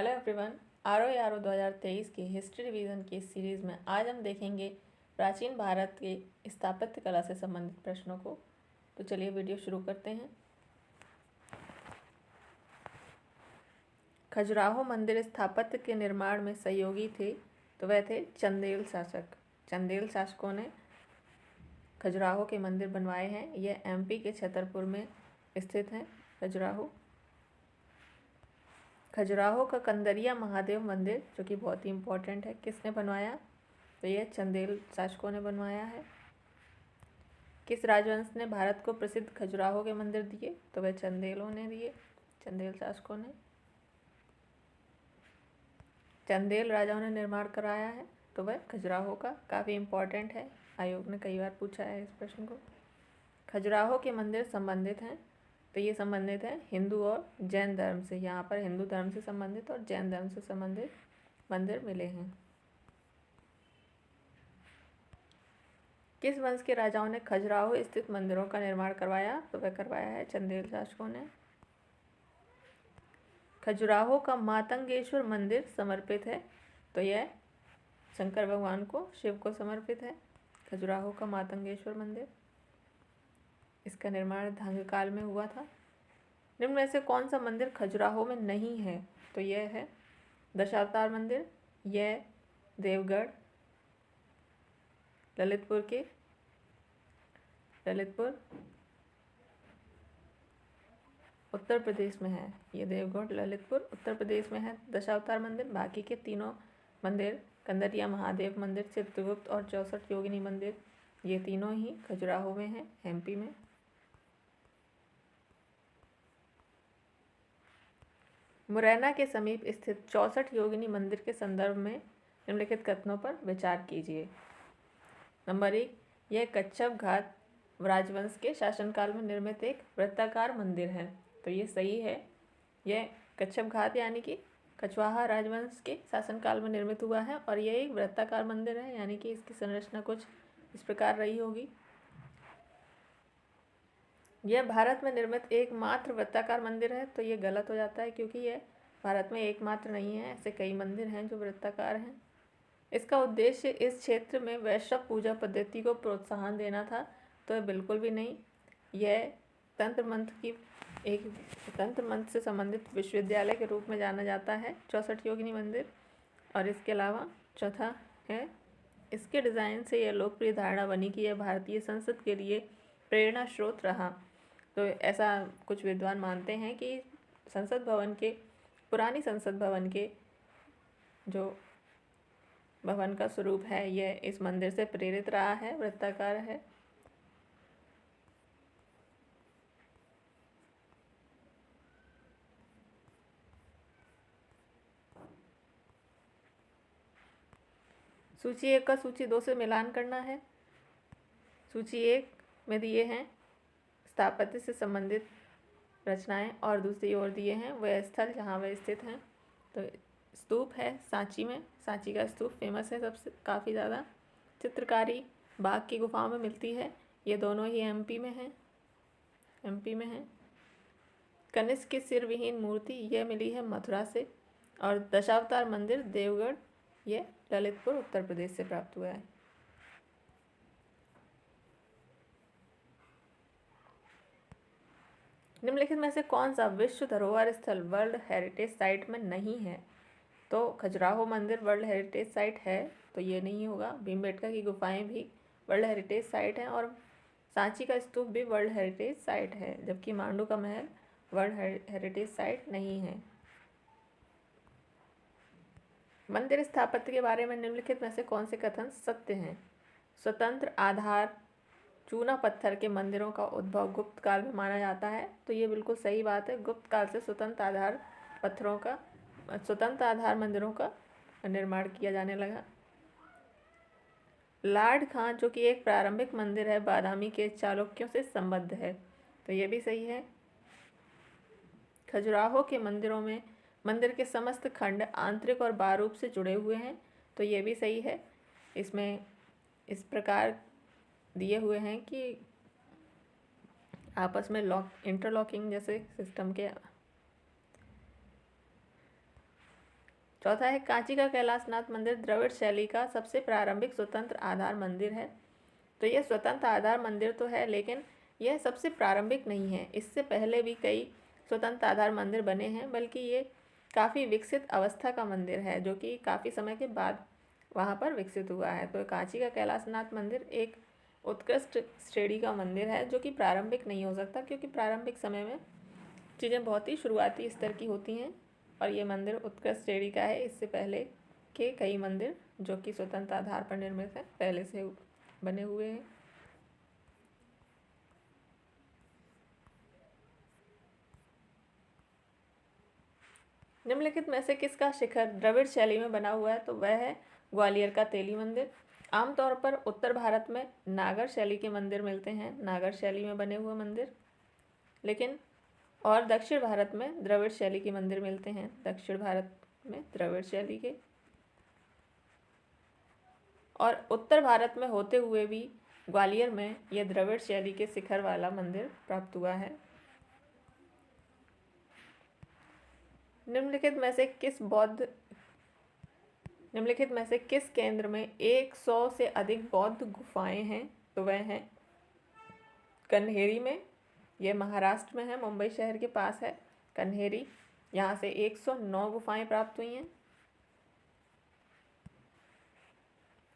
Hello everyone. R O 2023 की history revision की इस सीरीज़ में आज हम देखेंगे प्राचीन भारत के स्थापत्य कला से संबंधित प्रश्नों को। तो चलिए वीडियो शुरू करते हैं। खजुराहो मंदिर स्थापत्य के निर्माण में सहयोगी थे तो वह थे चंदेल शासक। चंदेल शासकों ने खजुराहो के मंदिर बनवाए हैं। यह एमपी के छतरपुर में स्थित है। खजुराहो का कंदरिया महादेव मंदिर जो कि बहुत ही इम्पोर्टेंट है, किसने बनवाया? तो यह चंदेल शासकों ने बनवाया है। किस राजवंश ने भारत को प्रसिद्ध खजुराहो के मंदिर दिए? तो वह चंदेलों ने दिए, चंदेल शासकों ने। चंदेल राजाओं ने निर्माण कराया है तो वह खजुराहो का। काफ़ी इम्पोर्टेंट है, आयोग ने कई बार पूछा है इस प्रश्न को। खजुराहो के मंदिर संबंधित हैं तो ये संबंधित है हिंदू और जैन धर्म से। यहाँ पर हिंदू धर्म से संबंधित और जैन धर्म से संबंधित मंदिर मिले हैं। किस वंश के राजाओं ने खजुराहो स्थित मंदिरों का निर्माण करवाया? तो वह करवाया है चंदेल शासकों ने। खजुराहो का मातंगेश्वर मंदिर समर्पित है तो यह शंकर भगवान को, शिव को समर्पित है। खजुराहो का मातंगेश्वर मंदिर, इसका निर्माण धांग काल में हुआ था। निम्न में से कौन सा मंदिर खजुराहो में नहीं है? तो यह है दशावतार मंदिर। यह देवगढ़ ललितपुर उत्तर प्रदेश में है। ये देवगढ़ ललितपुर उत्तर प्रदेश में है दशावतार मंदिर। बाकी के तीनों मंदिर, कंदरिया महादेव मंदिर, चित्रगुप्त और 64 योगिनी मंदिर, ये तीनों ही खजुराहो में हैं, एमपी में। मुरैना के समीप स्थित 64 योगिनी मंदिर के संदर्भ में निम्नलिखित कथनों पर विचार कीजिए। नंबर 1, यह कच्छप घाट राजवंश के शासनकाल में निर्मित एक वृत्ताकार मंदिर है तो ये सही है। यह कच्छप घाट यानी कि कछवाहा राजवंश के शासनकाल में निर्मित हुआ है और यह एक वृत्ताकार मंदिर है, यानी कि इसकी संरचना कुछ इस प्रकार रही होगी। यह भारत में निर्मित एकमात्र वृत्ताकार मंदिर है तो ये गलत हो जाता है, क्योंकि यह भारत में एकमात्र नहीं है, ऐसे कई मंदिर हैं जो वृत्ताकार हैं। इसका उद्देश्य इस क्षेत्र में वैष्णव पूजा पद्धति को प्रोत्साहन देना था तो बिल्कुल भी नहीं। यह तंत्र मंत्र से संबंधित विश्वविद्यालय के रूप में जाना जाता है 64 योगिनी मंदिर। और इसके अलावा चौथा है, इसके डिज़ाइन से यह लोकप्रिय धारणा बनी कि यह भारतीय संसद के लिए प्रेरणा स्रोत रहा। तो ऐसा कुछ विद्वान मानते हैं कि पुरानी संसद भवन के जो भवन का स्वरूप है यह इस मंदिर से प्रेरित रहा है, वृत्ताकार है। सूची 1 का सूची 2 से मिलान करना है। सूची 1 में दिए हैं स्थापत्य से संबंधित रचनाएं और दूसरी ओर दिए हैं वह स्थल जहाँ वह स्थित हैं। तो स्तूप है सांची में, सांची का स्तूप फेमस है सबसे काफ़ी ज़्यादा। चित्रकारी बाघ की गुफाओं में मिलती है, ये दोनों ही एमपी में हैं। कनिष्क की सिर विहीन मूर्ति यह मिली है मथुरा से। और दशावतार मंदिर देवगढ़, ये ललितपुर उत्तर प्रदेश से प्राप्त हुआ है। निम्नलिखित में से कौन सा विश्व धरोहर स्थल वर्ल्ड हेरिटेज साइट में नहीं है? तो खजुराहो मंदिर वर्ल्ड हेरिटेज साइट है तो ये नहीं होगा। भीमबेटका की गुफाएं भी वर्ल्ड हेरिटेज साइट हैं और सांची का स्तूप भी वर्ल्ड हेरिटेज साइट है, जबकि मांडू का महल वर्ल्ड हेरिटेज साइट नहीं है। मंदिर स्थापत्य के बारे में निम्नलिखित में से कौन से कथन सत्य हैं? स्वतंत्र आधार चूना पत्थर के मंदिरों का उद्भव गुप्त काल में माना जाता है तो ये बिल्कुल सही बात है। गुप्त काल से स्वतंत्र आधार मंदिरों का निर्माण किया जाने लगा। लाड खां जो कि एक प्रारंभिक मंदिर है बादामी के चालुक्यों से संबद्ध है तो ये भी सही है। खजुराहो के मंदिरों में मंदिर के समस्त खंड आंतरिक और बाह्य रूप से जुड़े हुए हैं तो ये भी सही है। इसमें इस प्रकार दिए हुए हैं कि आपस में इंटरलॉकिंग जैसे सिस्टम के चौथा है कांची का कैलाशनाथ मंदिर द्रविड़ शैली का सबसे प्रारंभिक स्वतंत्र आधार मंदिर है। तो यह स्वतंत्र आधार मंदिर तो है, लेकिन यह सबसे प्रारंभिक नहीं है। इससे पहले भी कई स्वतंत्र आधार मंदिर बने हैं, बल्कि ये काफ़ी विकसित अवस्था का मंदिर है, जो कि काफ़ी समय के बाद वहाँ पर विकसित हुआ है। तो कांची का कैलाशनाथ मंदिर एक उत्कृष्ट श्रेणी का मंदिर है, जो कि प्रारंभिक नहीं हो सकता, क्योंकि प्रारंभिक समय में चीज़ें बहुत ही शुरुआती स्तर की होती हैं, और ये मंदिर उत्कृष्ट श्रेणी का है। इससे पहले के कई मंदिर जो कि स्वतंत्र आधार पर निर्मित हैं, पहले से बने हुए हैं। निम्नलिखित में से किसका शिखर द्रविड़ शैली में बना हुआ है? तो वह है ग्वालियर का तेली मंदिर। आमतौर पर उत्तर भारत में नागर शैली के मंदिर मिलते हैं, नागर शैली में बने हुए मंदिर, लेकिन और दक्षिण भारत में द्रविड़ शैली के मंदिर मिलते हैं, दक्षिण भारत में द्रविड़ शैली के, और उत्तर भारत में होते हुए भी ग्वालियर में यह द्रविड़ शैली के शिखर वाला मंदिर प्राप्त हुआ है। निम्नलिखित में से किस केंद्र में 100 से अधिक बौद्ध गुफाएं हैं? तो वह हैं कन्हेरी में, यह महाराष्ट्र में है, मुंबई शहर के पास है कन्हेरी। यहाँ से 109 गुफाएं प्राप्त हुई हैं।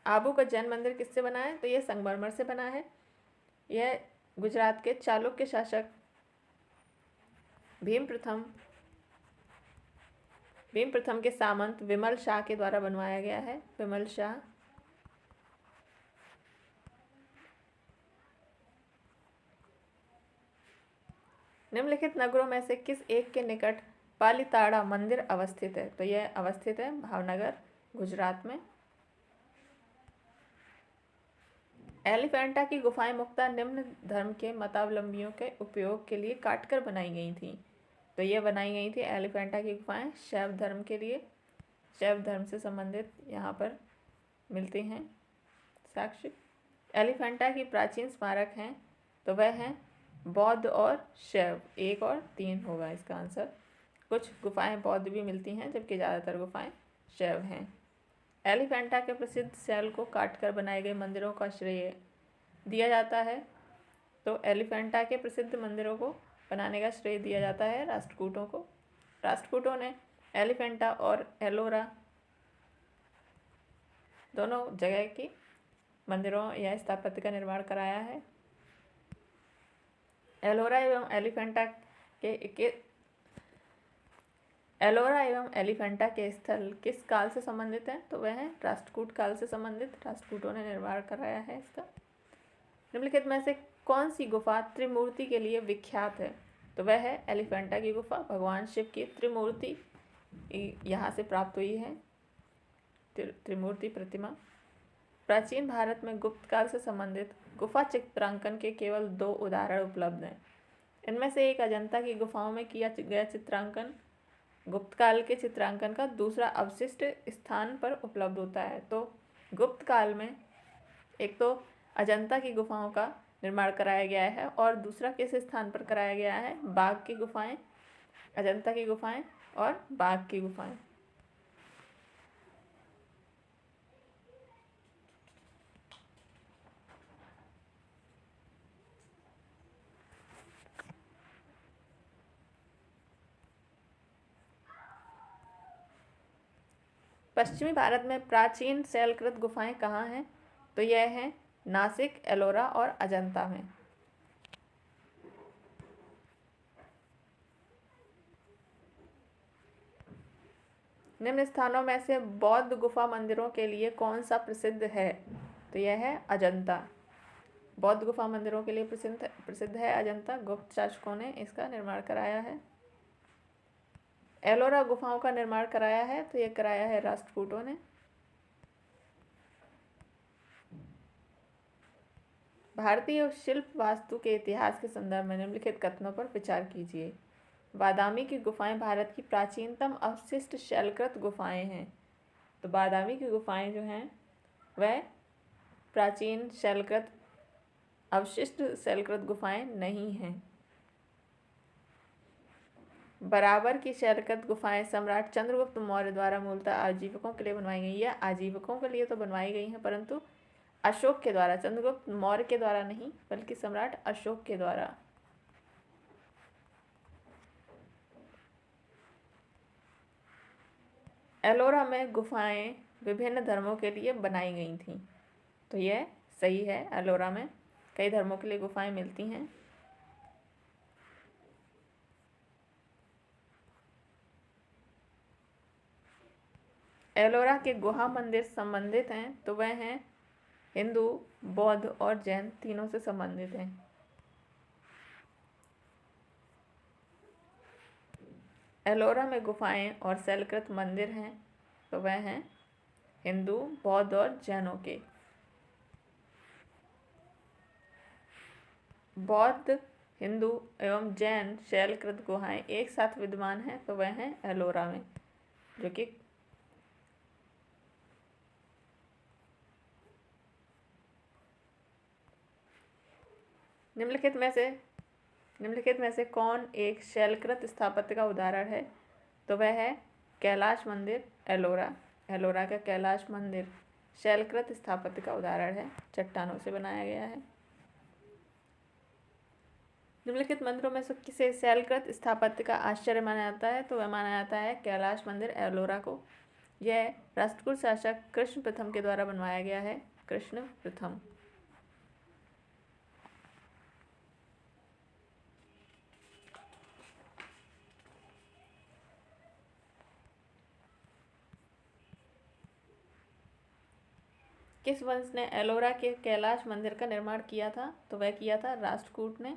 आबू का जैन मंदिर किससे बना है? तो यह संगमरमर से बना है। यह गुजरात के चालुक्य शासक भीम प्रथम के सामंत विमल शाह के द्वारा बनवाया गया है, विमल शाह। निम्नलिखित नगरों में से किस एक के निकट पालीताड़ा मंदिर अवस्थित है? तो यह अवस्थित है भावनगर, गुजरात में। एलिफेंटा की गुफाएं मुख्यतः निम्न धर्म के मतावलंबियों के उपयोग के लिए काटकर बनाई गई थीं। तो ये बनाई गई थी एलिफेंटा की गुफाएं शैव धर्म के लिए, शैव धर्म से संबंधित यहाँ पर मिलते हैं साक्ष्य। एलिफेंटा की प्राचीन स्मारक हैं, तो वह हैं बौद्ध और शैव, 1 और 3 होगा इसका आंसर। कुछ गुफाएं बौद्ध भी मिलती हैं, जबकि ज़्यादातर गुफाएं शैव हैं। एलिफेंटा के प्रसिद्ध शैल को काटकर बनाए गए मंदिरों का श्रेय दिया जाता है। तो एलिफेंटा के प्रसिद्ध मंदिरों को बनाने का श्रेय दिया जाता है राष्ट्रकूटों को। राष्ट्रकूटों ने एलिफेंटा और एलोरा दोनों जगह की मंदिरों या स्थापत्य का निर्माण कराया है। एलोरा एवं एलिफेंटा के स्थल किस काल से संबंधित हैं? तो वह है राष्ट्रकूट काल से संबंधित, राष्ट्रकूटों ने निर्माण कराया है इसका। निम्नलिखित में से कौन सी गुफा त्रिमूर्ति के लिए विख्यात है? तो वह है एलिफेंटा की गुफा। भगवान शिव की त्रिमूर्ति यहाँ से प्राप्त हुई है, त्रिमूर्ति प्रतिमा। प्राचीन भारत में गुप्त काल से संबंधित गुफा चित्रांकन के केवल 2 उदाहरण उपलब्ध हैं। इनमें से एक अजंता की गुफाओं में किया गया चित्रांकन गुप्त काल के चित्रांकन का दूसरा अवशिष्ट स्थान पर उपलब्ध होता है। तो गुप्त काल में एक तो अजंता की गुफाओं का निर्माण कराया गया है, और दूसरा किस स्थान पर कराया गया है? बाघ की गुफाएं, अजंता की गुफाएं और बाघ की गुफाएं। पश्चिमी भारत में प्राचीन शैलकृत गुफाएं कहाँ हैं? तो यह हैं नासिक, एलोरा और अजंता में। निम्न स्थानों में से बौद्ध गुफा मंदिरों के लिए कौन सा प्रसिद्ध है? तो यह है अजंता। बौद्ध गुफा मंदिरों के लिए प्रसिद्ध है अजंता। गुप्त शासकों ने इसका निर्माण कराया है। एलोरा गुफाओं का निर्माण कराया है, तो यह कराया है राष्ट्रकूटों ने। भारतीय शिल्प वास्तु के इतिहास के संदर्भ में निम्नलिखित कथनों पर विचार कीजिए। बादामी की गुफाएं भारत की प्राचीनतम अवशिष्ट शैलकृत गुफाएं हैं। तो बादामी की गुफाएं जो हैं वह प्राचीन शैलकृत अवशिष्ट शैलकृत गुफाएं नहीं हैं। बराबर की शैलकृत गुफाएं सम्राट चंद्रगुप्त मौर्य द्वारा मूलतः आजीविकों के लिए बनवाई गई। यह आजीविकों के लिए तो बनवाई गई हैं, परंतु अशोक के द्वारा, चंद्रगुप्त मौर्य के द्वारा नहीं, बल्कि सम्राट अशोक के द्वारा। एलोरा में गुफाएं विभिन्न धर्मों के लिए बनाई गई थीं। तो यह सही है, एलोरा में कई धर्मों के लिए गुफाएं मिलती हैं। एलोरा के गुहा मंदिर संबंधित हैं, तो वह हैं हिंदू, बौद्ध और जैन, तीनों से संबंधित हैं। एलोरा में गुफाएं और शैलकृत मंदिर हैं, तो वह हैं हिंदू, बौद्ध और जैनों के। बौद्ध, हिंदू एवं जैन शैलकृत गुहाएं एक साथ विद्यमान हैं, तो वह हैं एलोरा में, जो कि निम्नलिखित में से कौन एक शैलकृत स्थापत्य का उदाहरण है? तो वह है कैलाश मंदिर, एलोरा। एलोरा का कैलाश मंदिर शैलकृत स्थापत्य का उदाहरण है, चट्टानों से बनाया गया है। निम्नलिखित मंदिरों में से किसे शैलकृत स्थापत्य का आश्चर्य माना जाता है? तो वह माना जाता है कैलाश मंदिर, एलोरा को। यह राष्ट्रकूट शासक कृष्ण प्रथम के द्वारा बनवाया गया है, कृष्ण प्रथम। किस वंश ने एलोरा के कैलाश मंदिर का निर्माण किया था? तो वह किया था राष्ट्रकूट ने।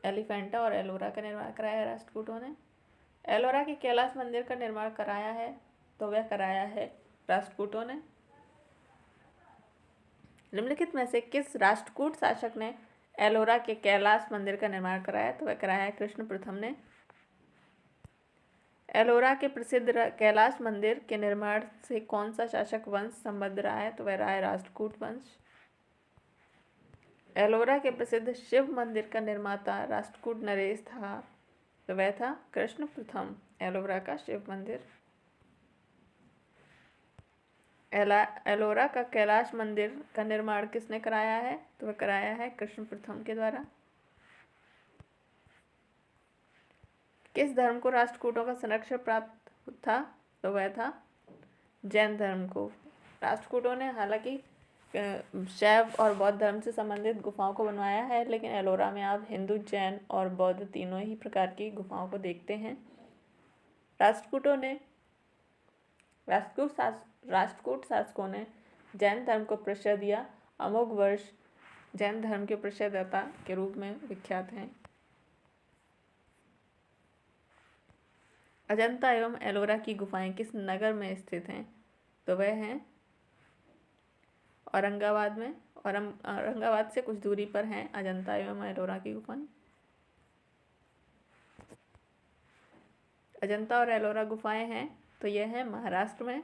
एलिफेंटा और एलोरा का निर्माण कराया है राष्ट्रकूटों ने। एलोरा के कैलाश मंदिर का निर्माण कराया है, तो वह कराया है राष्ट्रकूटों ने। निम्नलिखित में से किस राष्ट्रकूट शासक ने एलोरा के कैलाश मंदिर का निर्माण कराया? तो वह कराया है कृष्ण प्रथम ने। एलोरा के प्रसिद्ध कैलाश मंदिर के निर्माण से कौन सा शासक वंश संबद्ध रहा है? तो वह रहा है राष्ट्रकूट वंश। एलोरा के प्रसिद्ध शिव मंदिर का निर्माता राष्ट्रकूट नरेश था, तो वह था कृष्ण प्रथम। एलोरा का शिव मंदिर। एलोरा का कैलाश मंदिर का निर्माण किसने कराया है? तो वह कराया है कृष्ण प्रथम के द्वारा। किस धर्म को राष्ट्रकूटों का संरक्षण प्राप्त था? तो वह था जैन धर्म को। राष्ट्रकूटों ने हालांकि शैव और बौद्ध धर्म से संबंधित गुफाओं को बनवाया है, लेकिन एलोरा में आप हिंदू, जैन और बौद्ध तीनों ही प्रकार की गुफाओं को देखते हैं। राष्ट्रकूट शासकों ने जैन धर्म को प्रश्रय दिया। अमोघ वर्ष जैन धर्म के प्रश्रयदाता के रूप में विख्यात हैं। अजंता एवं एलोरा की गुफाएं किस नगर में स्थित हैं? तो वह हैं औरंगाबाद में। और औरंगाबाद से कुछ दूरी पर हैं अजंता एवं एलोरा की गुफाएं। अजंता और एलोरा गुफाएं हैं, तो यह है महाराष्ट्र में।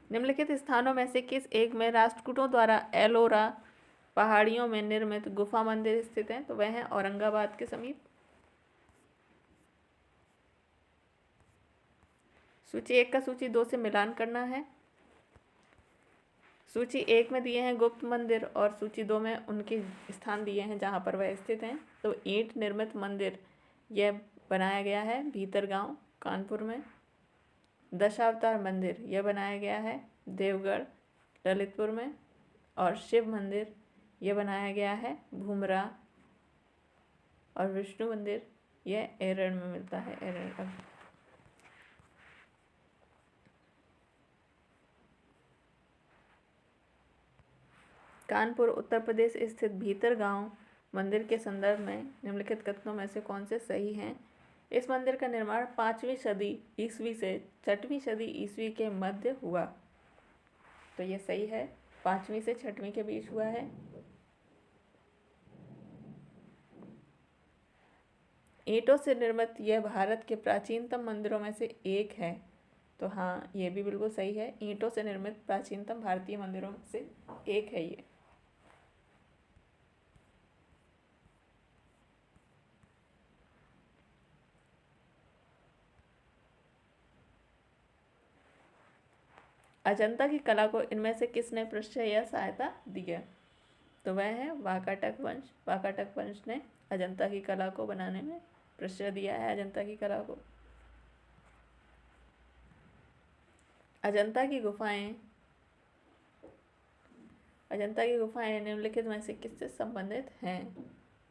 निम्नलिखित स्थानों में से किस एक में राष्ट्रकूटों द्वारा एलोरा पहाड़ियों में निर्मित गुफा मंदिर स्थित है? तो वह है औरंगाबाद के समीप। सूची 1 का सूची 2 से मिलान करना है। सूची 1 में दिए हैं गुप्त मंदिर और सूची 2 में उनके स्थान दिए हैं जहाँ पर वह स्थित हैं। तो ईंट निर्मित मंदिर यह बनाया गया है भीतरगांव, कानपुर में। दशावतार मंदिर यह बनाया गया है देवगढ़, ललितपुर में। और शिव मंदिर यह बनाया गया है भूमरा। और विष्णु मंदिर यह एरण में मिलता है, एरण। कानपुर उत्तर प्रदेश स्थित भीतरगांव मंदिर के संदर्भ में निम्नलिखित कथनों में से कौन से सही हैं? इस मंदिर का निर्माण 5वीं सदी ईस्वी से 6वीं सदी ईस्वी के मध्य हुआ। तो ये सही है, 5वीं से 6वीं के बीच हुआ है। ईंटों से निर्मित यह भारत के प्राचीनतम मंदिरों में से एक है। तो हाँ, ये भी बिल्कुल सही है, ईंटों से निर्मित प्राचीनतम भारतीय मंदिरों में से एक है ये। अजंता की कला को इनमें से किसने प्रश्रय या सहायता दी है? तो वह है वाकाटक वंश। वाकाटक वंश ने अजंता की कला को बनाने में प्रश्रय दिया है अजंता की कला को। अजंता की गुफाएं निम्नलिखित में से किससे संबंधित हैं?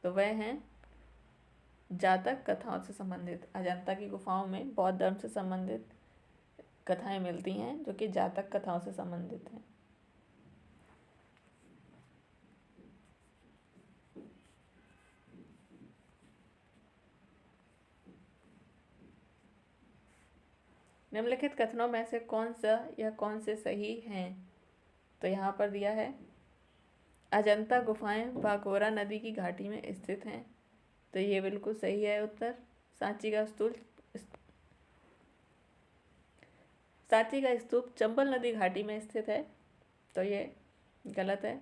तो वह हैं जातक कथाओं से संबंधित। अजंता की गुफाओं में बौद्ध धर्म से संबंधित कथाएं मिलती हैं जो कि जातक कथाओं से संबंधित हैं। निम्नलिखित कथनों में से कौन सा या कौन से सही हैं? तो यहाँ पर दिया है अजंता गुफाएं बागोरा नदी की घाटी में स्थित हैं। तो ये बिल्कुल सही है उत्तर। सांची का स्तूप चंबल नदी घाटी में स्थित है। तो ये गलत है।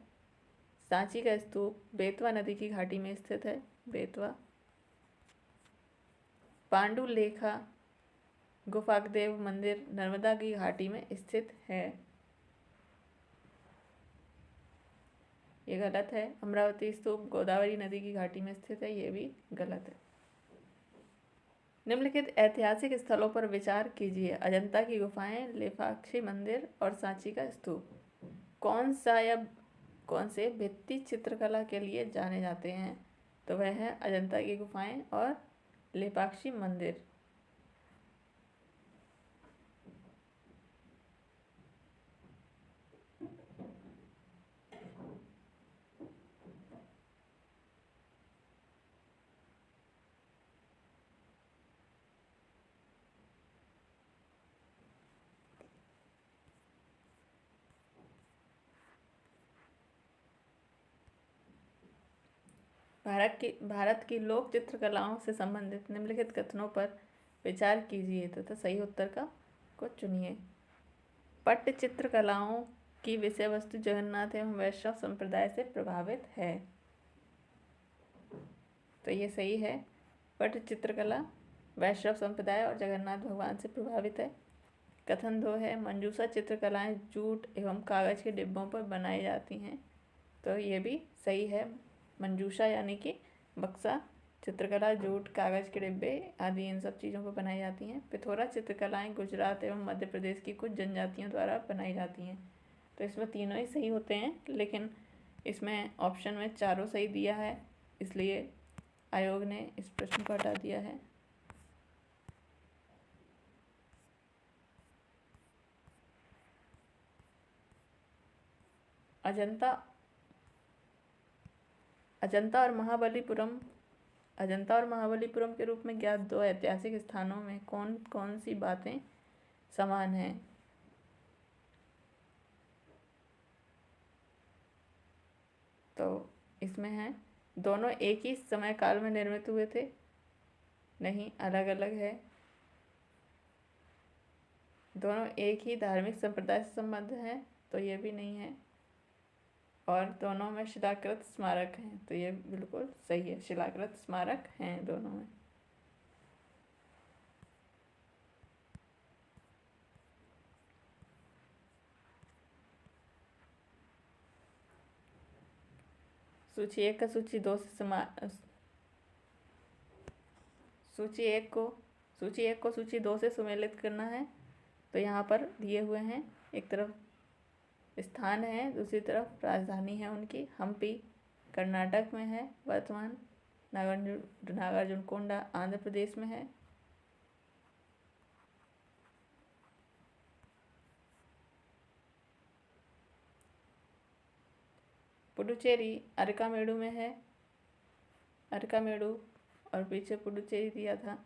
सांची का स्तूप बेतवा नदी की घाटी में स्थित है। बेतवा। पांडुलेखा गुफादेव मंदिर नर्मदा की घाटी में स्थित है। ये गलत है। अमरावती स्तूप गोदावरी नदी की घाटी में स्थित है। ये भी गलत है। निम्नलिखित ऐतिहासिक स्थलों पर विचार कीजिए। अजंता की गुफाएं, लेपाक्षी मंदिर और सांची का स्तूप कौन से भित्ति चित्रकला के लिए जाने जाते हैं? तो वह है अजंता की गुफाएं और लेपाक्षी मंदिर। भारत की लोक चित्रकलाओं से संबंधित निम्नलिखित कथनों पर विचार कीजिए तथा सही उत्तर को चुनिए। पट्ट चित्रकलाओं की विषय वस्तु जगन्नाथ एवं वैष्णव संप्रदाय से प्रभावित है। तो ये सही है। पट्ट चित्रकला वैष्णव संप्रदाय और जगन्नाथ भगवान से प्रभावित है। कथन 2 है मंजूषा चित्रकलाएं जूट एवं कागज के डिब्बों पर बनाई जाती हैं। तो ये भी सही है। मंजूषा यानी कि बक्सा चित्रकला जूट, कागज के डिब्बे आदि इन सब चीज़ों पर बनाई जाती हैं। पिथोरा चित्रकलाएं गुजरात एवं मध्य प्रदेश की कुछ जनजातियों द्वारा बनाई जाती हैं। तो इसमें तीनों ही सही होते हैं, लेकिन इसमें ऑप्शन में चारों सही दिया है, इसलिए आयोग ने इस प्रश्न को हटा दिया है। अजंता और महाबलीपुरम के रूप में ज्ञात 2 ऐतिहासिक स्थानों में कौन कौन सी बातें समान हैं? तो इसमें है दोनों एक ही समय काल में निर्मित हुए थे। नहीं, अलग अलग है। दोनों एक ही धार्मिक संप्रदाय से संबद्ध हैं। तो ये भी नहीं है। और दोनों में शिलाकृत स्मारक हैं। तो ये बिल्कुल सही है। शिलाकृत स्मारक हैं दोनों में। सूची 1 का सूची 2 से सूची 1 को सूची 2 से सुमेलित करना है। तो यहाँ पर दिए हुए हैं, एक तरफ स्थान है, दूसरी तरफ राजधानी है उनकी। हम्पी कर्नाटक में है वर्तमान। नागार्जुनकोंडा आंध्र प्रदेश में है। पुडुचेरी अरकामेडू में है। अरकामेडू और पीछे पुडुचेरी दिया था।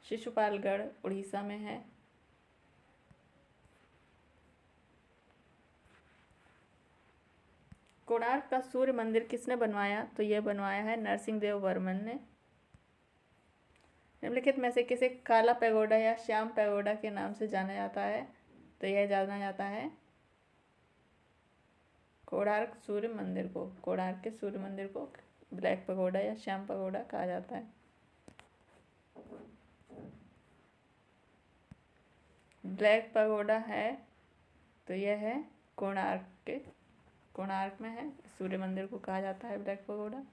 शिशुपालगढ़ उड़ीसा में है। कोणार्क का सूर्य मंदिर किसने बनवाया? तो यह बनवाया है नरसिंहदेव वर्मन ने। निम्नलिखित में से किसे काला पैगोडा या श्याम पैगोडा के नाम से जाना जाता है? तो यह जाना जाता है कोणार्क के सूर्य मंदिर को ब्लैक पैगोडा या श्याम पैगोडा कहा जाता है। ब्लैक पैगोडा है तो यह है कोणार्क में है, सूर्य मंदिर को कहा जाता है ब्लैक पगोडा।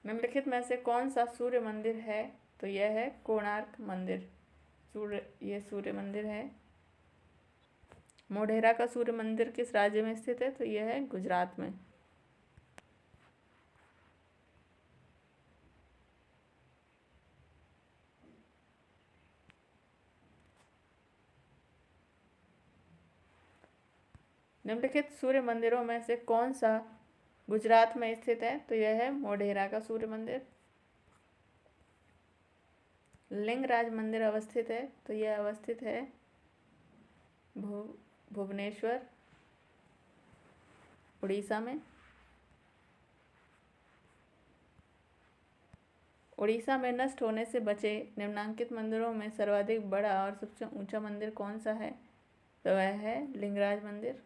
निम्नलिखित में से कौन सा सूर्य मंदिर है? तो यह है कोणार्क मंदिर। ये सूर्य मंदिर है। मोढेरा का सूर्य मंदिर किस राज्य में स्थित है? तो यह है गुजरात में। निम्नलिखित सूर्य मंदिरों में से कौन सा गुजरात में स्थित है? तो यह है मोढेरा का सूर्य मंदिर। लिंगराज मंदिर अवस्थित है, तो यह अवस्थित है भुवनेश्वर, उड़ीसा में। उड़ीसा में नष्ट होने से बचे निम्नांकित मंदिरों में सर्वाधिक बड़ा और सबसे ऊंचा मंदिर कौन सा है? तो वह है लिंगराज मंदिर।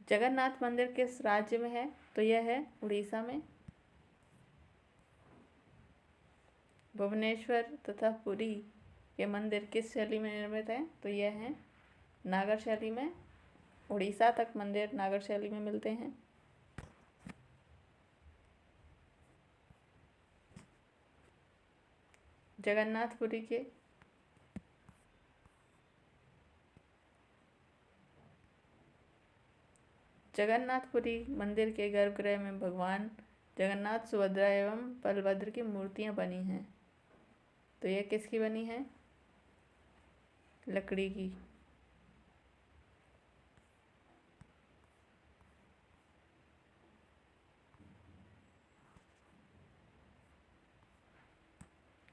जगन्नाथ मंदिर किस राज्य में है? तो यह है उड़ीसा में। भुवनेश्वर तथा पुरी के मंदिर किस शैली में निर्मित हैं? तो यह है नागर शैली में। उड़ीसा तक मंदिर नागर शैली में मिलते हैं। जगन्नाथपुरी मंदिर के गर्भगृह में भगवान जगन्नाथ, सुभद्रा एवं बलभद्र की मूर्तियां बनी हैं। तो यह किसकी बनी है? लकड़ी की।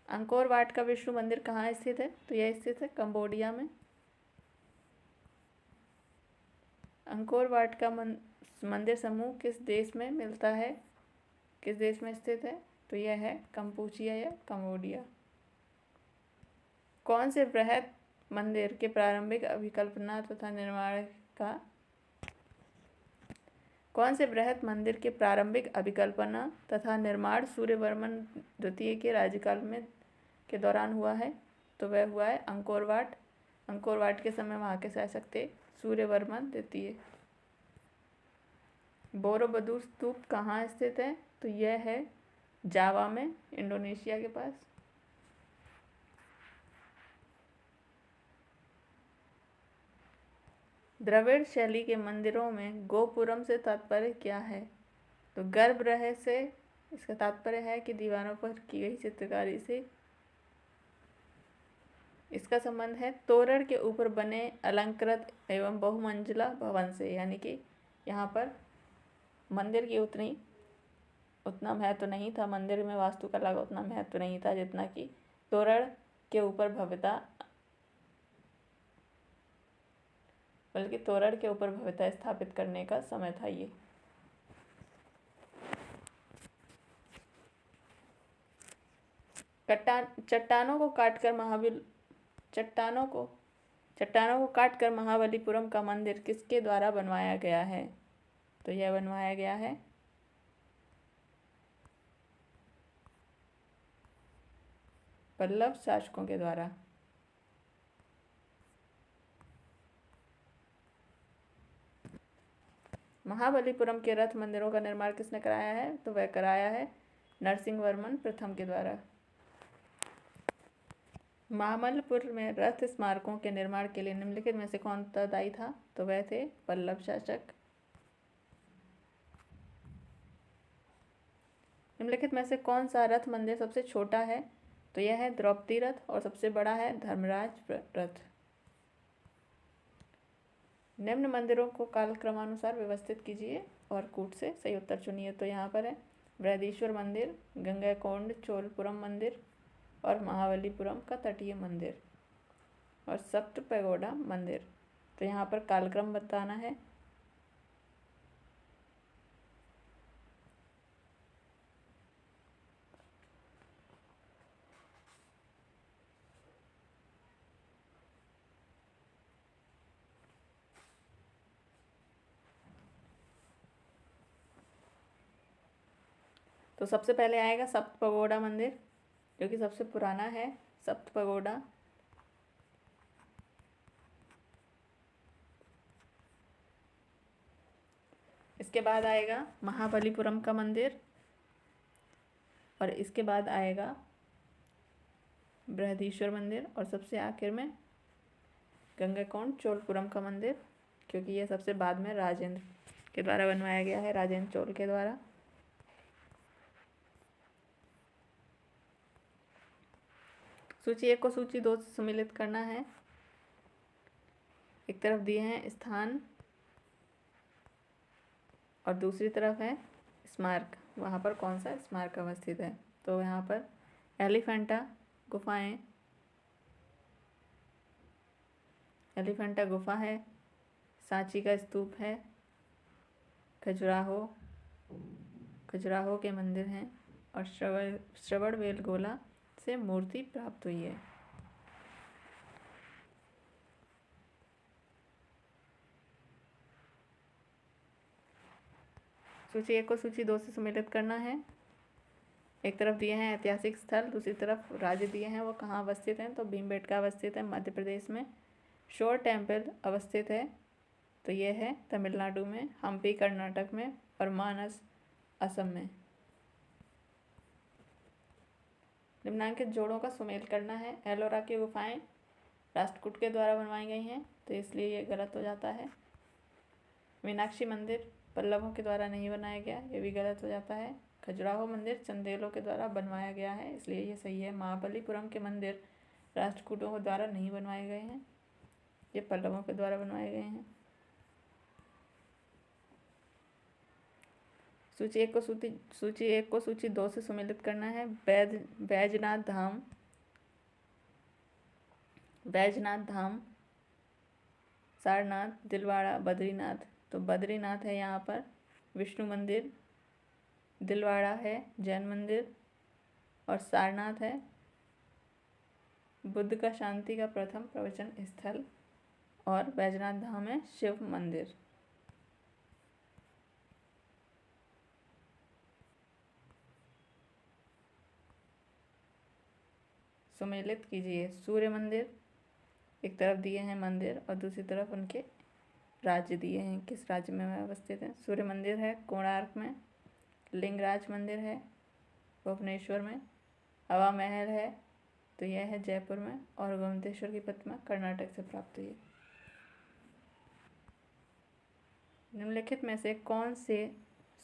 अंकोर वाट का विष्णु मंदिर कहाँ स्थित है? तो यह स्थित है कंबोडिया में। अंकोर वाट का मंदिर समूह किस देश में मिलता है? किस देश में स्थित है? तो यह है कंपूचिया या कंबोडिया। कौन से बृहद मंदिर के प्रारंभिक अभिकल्पना तथा निर्माण सूर्यवर्मन द्वितीय के राज्यकाल में के दौरान हुआ है? तो वह हुआ है अंकोर वाट। अंकोर वाट के समय वहाँ के शासक थे सूर्यवर्मन द्वितीय। बोरोबुदुर स्तूप कहाँ स्थित है? तो यह है जावा में, इंडोनेशिया के पास। द्रविड़ शैली के मंदिरों में गोपुरम से तात्पर्य क्या है? तो गर्भगृह से इसका तात्पर्य है कि दीवारों पर की गई चित्रकारी से इसका संबंध है तोरण के ऊपर बने अलंकृत एवं बहुमंजिला भवन से। यानी कि यहाँ पर मंदिर की उतना महत्व नहीं था, मंदिर में वास्तुकला का उतना महत्व नहीं था जितना कि तोरण के ऊपर भव्यता, बल्कि तोरण के ऊपर भव्यता स्थापित करने का समय था ये। चट्टानों को काटकर महाबलीपुरम का मंदिर किसके द्वारा बनवाया गया है? तो यह बनवाया गया है पल्लव शासकों के द्वारा। महाबलीपुरम के रथ मंदिरों का निर्माण किसने कराया है? तो वह कराया है नरसिंहवर्मन प्रथम के द्वारा। मामल्लपुर में रथ स्मारकों के निर्माण के लिए निम्नलिखित में से कौन उत्तरदायी था? तो वह थे पल्लव शासक। निम्नलिखित में से कौन सा रथ मंदिर सबसे छोटा है? तो यह है द्रौपदी रथ और सबसे बड़ा है धर्मराज रथ। निम्न मंदिरों को कालक्रमानुसार व्यवस्थित कीजिए और कूट से सही उत्तर चुनिए। तो यहाँ पर है बृहदीश्वर मंदिर, गंगैकोंड चोलपुरम मंदिर और महाबलीपुरम का तटीय मंदिर और सप्त पैगोडा मंदिर। तो यहाँ पर कालक्रम बताना है। तो सबसे पहले आएगा सप्त पगोड़ा मंदिर, जो कि सबसे पुराना है, सप्त पगोड़ा। इसके बाद आएगा महाबलीपुरम का मंदिर, और इसके बाद आएगा बृहदीश्वर मंदिर, और सबसे आखिर में गंगाकोंड चोलपुरम का मंदिर, क्योंकि यह सबसे बाद में राजेंद्र के द्वारा बनवाया गया है, राजेंद्र चोल के द्वारा। सूची 1 को सूची 2 से सम्मिलित करना है। एक तरफ दिए हैं स्थान और दूसरी तरफ है स्मारक, वहाँ पर कौन सा स्मारक अवस्थित है। तो यहाँ पर एलिफेंटा गुफाएं, एलिफेंटा गुफा है, सांची का स्तूप है, खजुराहो के मंदिर हैं, और श्रवणबेलगोला से मूर्ति प्राप्त हुई है। सूची 1 को सूची 2 से सम्मिलित करना है। एक तरफ दिए हैं ऐतिहासिक स्थल, दूसरी तरफ राज्य दिए हैं वो कहाँ अवस्थित हैं। तो भीमबेटका अवस्थित है मध्य प्रदेश में, शोर टेम्पल अवस्थित है तो यह है तमिलनाडु में, हम्पी कर्नाटक में, और मानस असम में। निम्नांकित जोड़ों का सुमेल करना है। एलोरा की गुफाएं राष्ट्रकूट के द्वारा बनवाई गई हैं, तो इसलिए ये गलत हो जाता है। मीनाक्षी मंदिर पल्लवों के द्वारा नहीं बनाया गया, ये भी गलत हो जाता है। खजुराहो मंदिर चंदेलों के द्वारा बनवाया गया है, इसलिए ये सही है। महाबलीपुरम के मंदिर राष्ट्रकूटों के द्वारा नहीं बनवाए गए हैं, ये पल्लवों के द्वारा बनवाए गए हैं। सूची 1 को सूची 2 से सम्मिलित करना है। बैजनाथ धाम, सारनाथ, दिलवाड़ा, बद्रीनाथ। तो बद्रीनाथ है यहाँ पर विष्णु मंदिर, दिलवाड़ा है जैन मंदिर, और सारनाथ है बुद्ध का शांति का प्रथम प्रवचन स्थल, और बैजनाथ धाम है शिव मंदिर। सुमेलित कीजिए। सूर्य मंदिर, एक तरफ दिए हैं मंदिर और दूसरी तरफ उनके राज्य दिए हैं, किस राज्य में वह अवस्थित है। सूर्य मंदिर है कोणार्क में, लिंगराज मंदिर है भुवनेश्वर में, हवा महल है तो यह है जयपुर में, और गोमतेश्वर की प्रतिमा कर्नाटक से प्राप्त हुई है। निम्नलिखित में से कौन से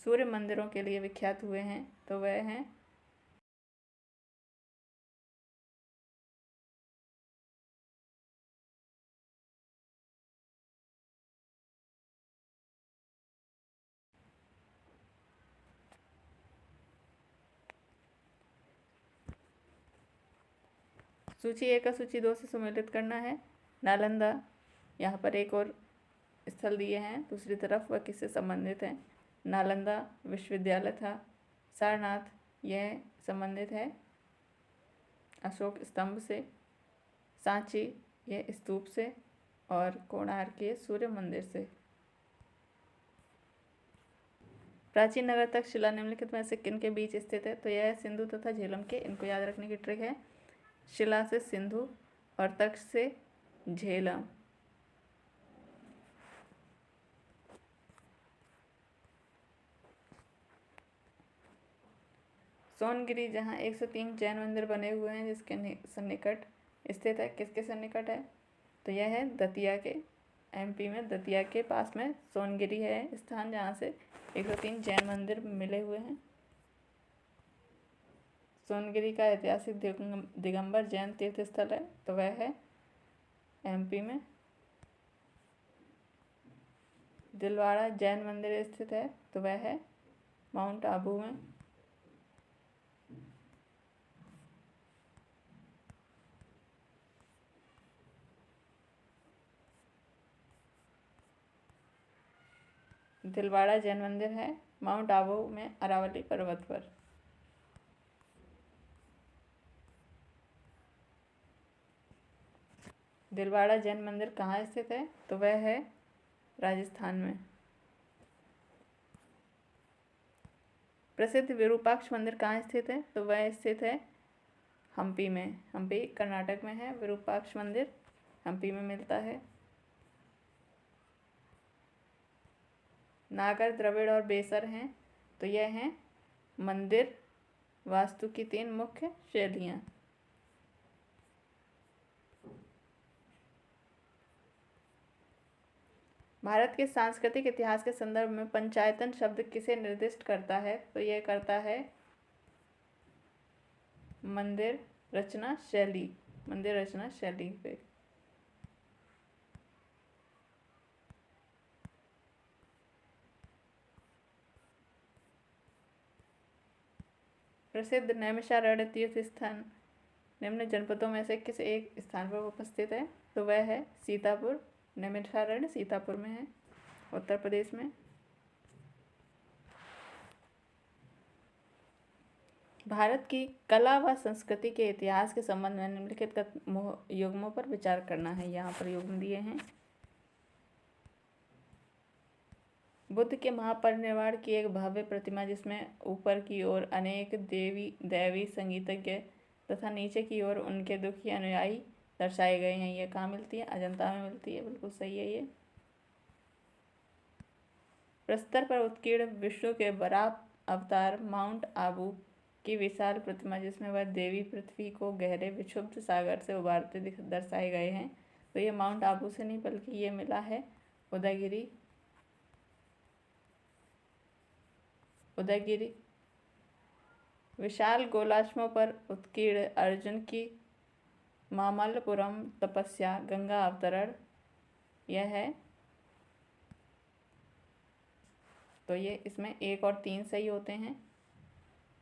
सूर्य मंदिरों के लिए विख्यात हुए हैं। तो वह हैं सूची 1 का सूची 2 से सम्मिलित करना है। नालंदा, यहाँ पर एक और स्थल दिए हैं, दूसरी तरफ वह किससे संबंधित है। नालंदा विश्वविद्यालय था। सारनाथ यह संबंधित है अशोक स्तंभ से, सांची यह स्तूप से, और कोणार्क के सूर्य मंदिर से। प्राचीन नगर तक शिला निम्नलिखित में से किन के बीच स्थित है। तो यह सिंधु तथा झेलम के, इनको याद रखने की ट्रिक है। शिला से सिंधु और तख्त से झेलम। सोनगिरी जहाँ 103 जैन मंदिर बने हुए हैं, जिसके सन्निकट स्थित है, किसके सन्निकट है। तो यह है दतिया के, एमपी में दतिया के पास में सोनगिरी है स्थान, जहाँ से 103 जैन मंदिर मिले हुए हैं। सोनगिरी का ऐतिहासिक दिगंबर जैन तीर्थ स्थल है, तो वह है एमपी में। दिलवाड़ा जैन मंदिर स्थित है, तो वह है माउंट आबू में। दिलवाड़ा जैन मंदिर है माउंट आबू में, अरावली पर्वत पर। दिलवाड़ा जैन मंदिर कहाँ स्थित है। तो वह है राजस्थान में। प्रसिद्ध विरूपाक्ष मंदिर कहाँ स्थित है? तो वह स्थित है हम्पी में। हम्पी कर्नाटक में है। विरूपाक्ष मंदिर हम्पी में मिलता है। नागर, द्रविड़ और बेसर हैं, तो यह हैं मंदिर वास्तु की 3 मुख्य शैलियाँ। भारत के सांस्कृतिक इतिहास के संदर्भ में पंचायतन शब्द किसे निर्दिष्ट करता है? तो यह करता है मंदिर रचना शैली, मंदिर रचना शैली पे। प्रसिद्ध नैमिषारण्य तीर्थ स्थान निम्न जनपदों में से किस एक स्थान पर उपस्थित है? तो वह है सीतापुर। नैमिषारण्य सीतापुर में है, उत्तर प्रदेश में। भारत की कला व संस्कृति के इतिहास के संबंध में निम्नलिखित युग्मों पर विचार करना है। यहाँ पर युग्म दिए हैं। बुद्ध के महापरिनिर्वाण की एक भव्य प्रतिमा जिसमें ऊपर की ओर अनेक दैवी संगीतज्ञ तथा नीचे की ओर उनके दुखी अनुयायी दर्शाए गए हैं। ये कहाँ मिलती है? अजंता में मिलती है। बिल्कुल सही है ये। प्रस्तर पर उत्कीर्ण विष्णु के वराह अवतार माउंट आबू की विशाल प्रतिमा जिसमें वह देवी पृथ्वी को गहरे विक्षुब्ध सागर से उबारते दर्शाए गए हैं। तो ये माउंट आबू से नहीं बल्कि ये मिला है उदयगिरी। विशाल गोलाश्मों पर उत्कीर्ण अर्जुन की मामल्लपुरम तपस्या, गंगा अवतरण यह है। तो ये इसमें 1 और 3 सही होते हैं,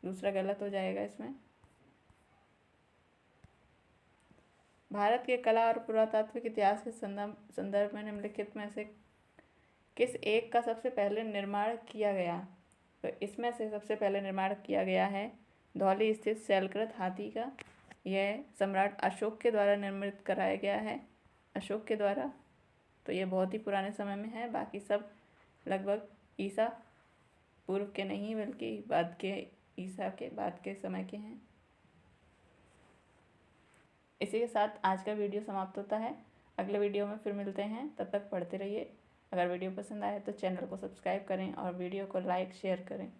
दूसरा गलत हो जाएगा इसमें। भारत के कला और पुरातात्विक इतिहास के संदर्भ में निम्नलिखित में से किस एक का सबसे पहले निर्माण किया गया? तो इसमें से सबसे पहले निर्माण किया गया है धौली स्थित शैलकृत हाथी का। यह सम्राट अशोक के द्वारा निर्मित कराया गया है, अशोक के द्वारा। तो ये बहुत ही पुराने समय में है, बाकी सब लगभग ईसा पूर्व के नहीं बल्कि बाद के, ईसा के बाद के समय के हैं। इसी के साथ आज का वीडियो समाप्त होता है। अगले वीडियो में फिर मिलते हैं, तब तक पढ़ते रहिए। अगर वीडियो पसंद आए तो चैनल को सब्सक्राइब करें और वीडियो को लाइक शेयर करें।